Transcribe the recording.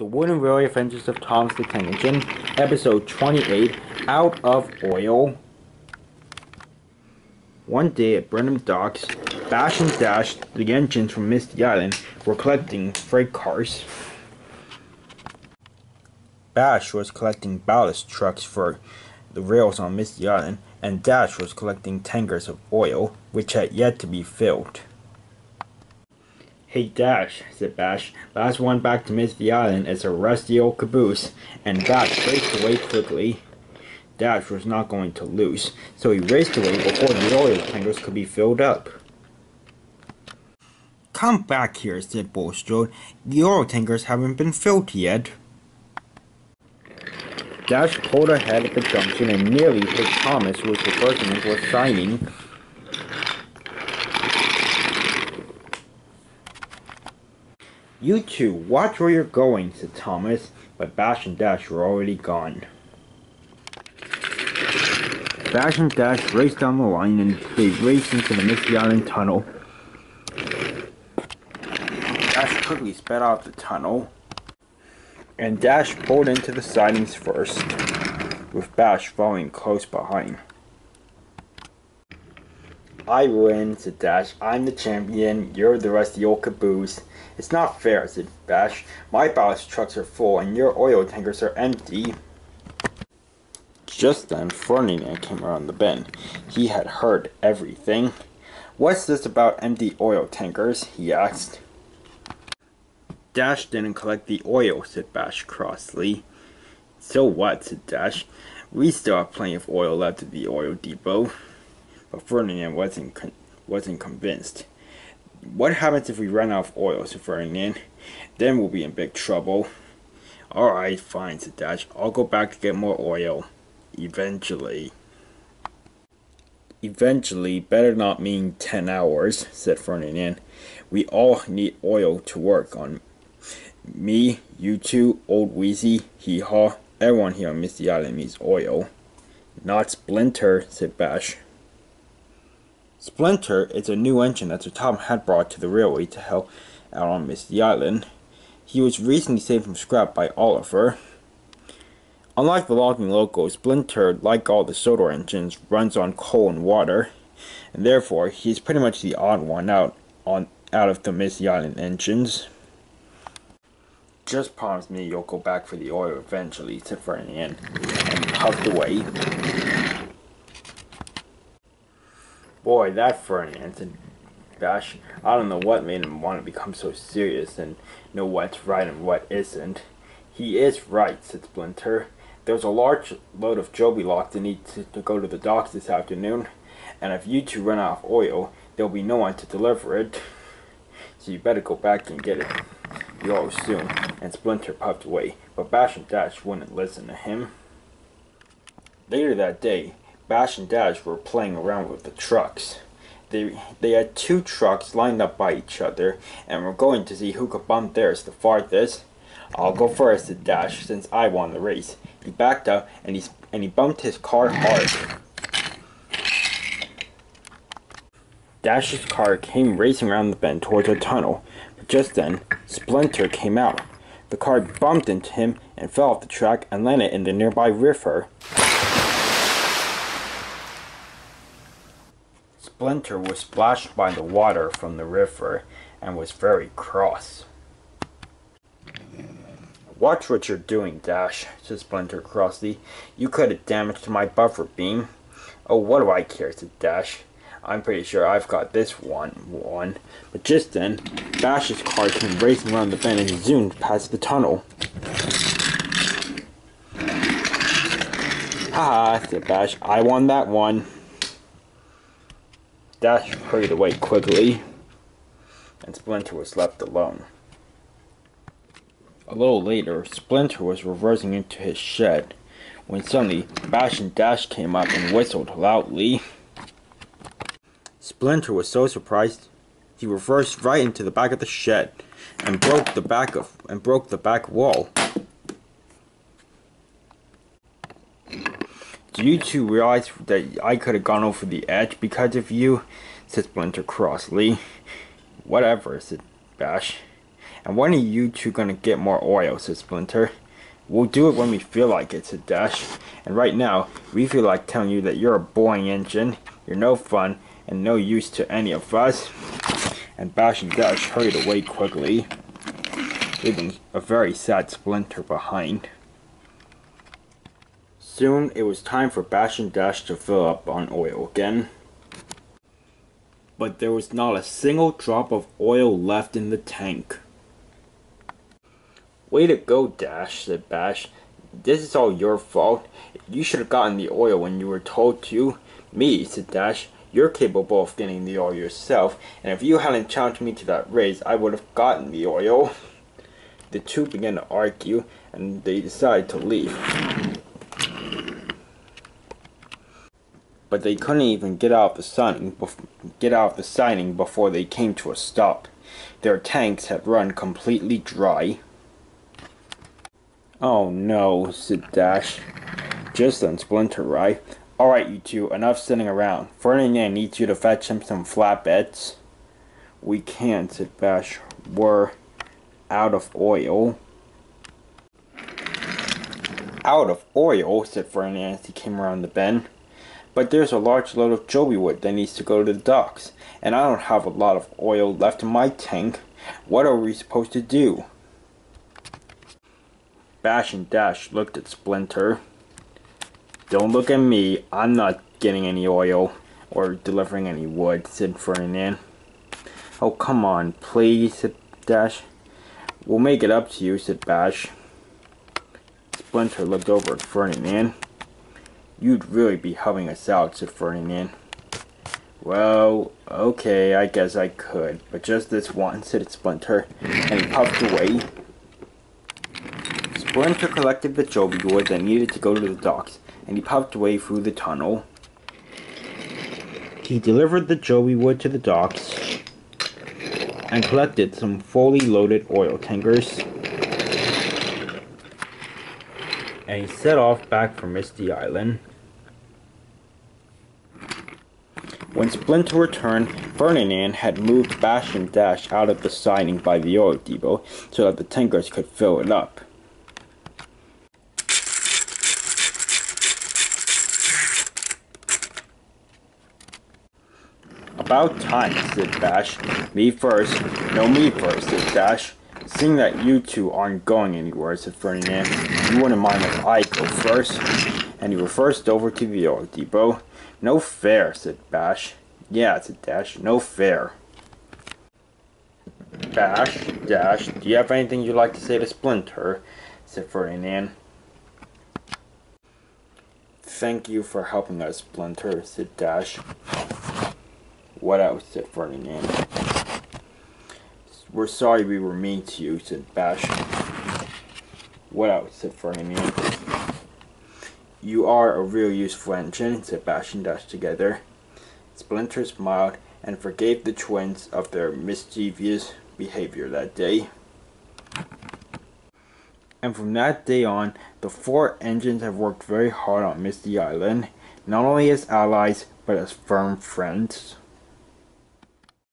The Wooden Railway Adventures of Thomas the Tank Engine, Episode 28, Out of Oil. One day at Brenham Docks, Bash and Dash, the engines from Misty Island, were collecting freight cars. Bash was collecting ballast trucks for the rails on Misty Island, and Dash was collecting tankers of oil, which had yet to be filled. "Hey Dash," said Bash, "last one back to Misty Island is a rusty old caboose," and Bash raced away quickly. Dash was not going to lose, so he raced away before the oil tankers could be filled up. "Come back here," said Bulstrode. "The oil tankers haven't been filled yet." Dash pulled ahead at the junction and nearly hit Thomas, who was reversing into a siding. "You two, watch where you're going," said Thomas, but Bash and Dash were already gone. Bash and Dash raced down the line and they raced into the Misty Island tunnel. Dash quickly sped out of the tunnel, and Dash pulled into the sidings first, with Bash following close behind. "I win," said Dash. "I'm the champion, you're the rusty old caboose." "It's not fair," said Bash. "My ballast trucks are full and your oil tankers are empty." Just then, Ferdinand came around the bend. He had heard everything. "What's this about empty oil tankers?" he asked. "Dash didn't collect the oil," said Bash crossly. "So what?" said Dash. "We still have plenty of oil left at the oil depot." But Ferdinand wasn't convinced. "What happens if we run out of oil?" said Ferdinand. "Then we'll be in big trouble." "Alright, fine," said Dash. "I'll go back to get more oil. Eventually." "Eventually better not mean 10 hours, said Ferdinand. "We all need oil to work on. Me, you two, Old Wheezy, Hee-Haw, everyone here on Misty Island needs oil." "Not Splinter," said Bash. "Splinter is a new engine that Sir Tom had brought to the railway to help out on Misty Island. He was recently saved from scrap by Oliver. Unlike the logging loco, Splinter, like all the Sodor engines, runs on coal and water, and therefore he is pretty much the odd one out of the Misty Island engines." "Just promise me you'll go back for the oil eventually," said Ferdinand, and puffed away. "Boy, that Ferdinand," said Bash. "I don't know what made him want to become so serious and know what's right and what isn't." "He is right," said Splinter. "There's a large load of joby lock that needs to go to the docks this afternoon, and if you two run out of oil, there'll be no one to deliver it. So you better go back and get it the oil soon." And Splinter puffed away, but Bash and Dash wouldn't listen to him. Later that day, Bash and Dash were playing around with the trucks. They had two trucks lined up by each other, and were going to see who could bump theirs the farthest. "I'll go first," said Dash, "since I won the race." He backed up, and he bumped his car hard. Dash's car came racing around the bend towards a tunnel, but just then, Splinter came out. The car bumped into him and fell off the track and landed in the nearby river. Splinter was splashed by the water from the river and was very cross. "Watch what you're doing, Dash," said Splinter crossly. "You could have damaged my buffer beam." "Oh, what do I care," said Dash. "I'm pretty sure I've got this one. But just then, Bash's car came racing around the bend and zoomed past the tunnel. "Ha ha," said Bash. "I won that one." Dash hurried away quickly, and Splinter was left alone. A little later, Splinter was reversing into his shed, when suddenly Bash and Dash came up and whistled loudly. Splinter was so surprised, he reversed right into the back of the shed, and broke the back wall. "Do you two realize that I could have gone over the edge because of you?" said Splinter crossly. "Whatever," said Bash. And when are you two gonna get more oil, said Splinter. We'll do it when we feel like it, said Dash. And right now, we feel like telling you that you're a boring engine, you're no fun, and no use to any of us. And Bash and Dash hurried away quickly, leaving a very sad Splinter behind. Soon, it was time for Bash and Dash to fill up on oil again. But there was not a single drop of oil left in the tank. Way to go, Dash, said Bash. This is all your fault. You should have gotten the oil when you were told to. Me, said Dash. You're capable of getting the oil yourself, and if you hadn't challenged me to that race, I would have gotten the oil. The two began to argue, and they decided to leave. But they couldn't even get out of the siding before they came to a stop. Their tanks had run completely dry. Oh no, said Dash. Just then Splinter arrived. Alright, you two, enough sitting around. Ferdinand needs you to fetch him some flatbeds. We can't, said Bash. We're out of oil. Out of oil, said Ferdinand as he came around the bend. But there's a large load of joby wood that needs to go to the docks, and I don't have a lot of oil left in my tank. What are we supposed to do? Bash and Dash looked at Splinter. Don't look at me. I'm not getting any oil or delivering any wood, said Ferdinand. Oh, come on, please, said Dash. We'll make it up to you, said Bash. Splinter looked over at Ferdinand. You'd really be helping us out, said Ferdinand. Well, okay, I guess I could, but just this once, said Splinter, and he puffed away. Splinter collected the joby wood that needed to go to the docks, and he puffed away through the tunnel. He delivered the joby wood to the docks, and collected some fully loaded oil tankers. And he set off back for Misty Island. When Splinter returned, Ferdinand had moved Bash and Dash out of the siding by the oil depot so that the tankers could fill it up. About time, said Bash. Me first. No, me first, said Dash. Seeing that you two aren't going anywhere, said Ferdinand, you wouldn't mind if I go first. And he reversed over to the oil depot. No fair, said Bash. Yeah, said Dash. No fair. Bash, Dash, do you have anything you'd like to say to Splinter? Said Ferdinand. Thank you for helping us, Splinter, said Dash. What else, said Ferdinand. We're sorry we were mean to you, said Bash. What else, said Ferdinand. You are a real useful engine, said Bash and Dash together. Splinter smiled and forgave the twins of their mischievous behavior that day. And from that day on, the four engines have worked very hard on Misty Island, not only as allies, but as firm friends.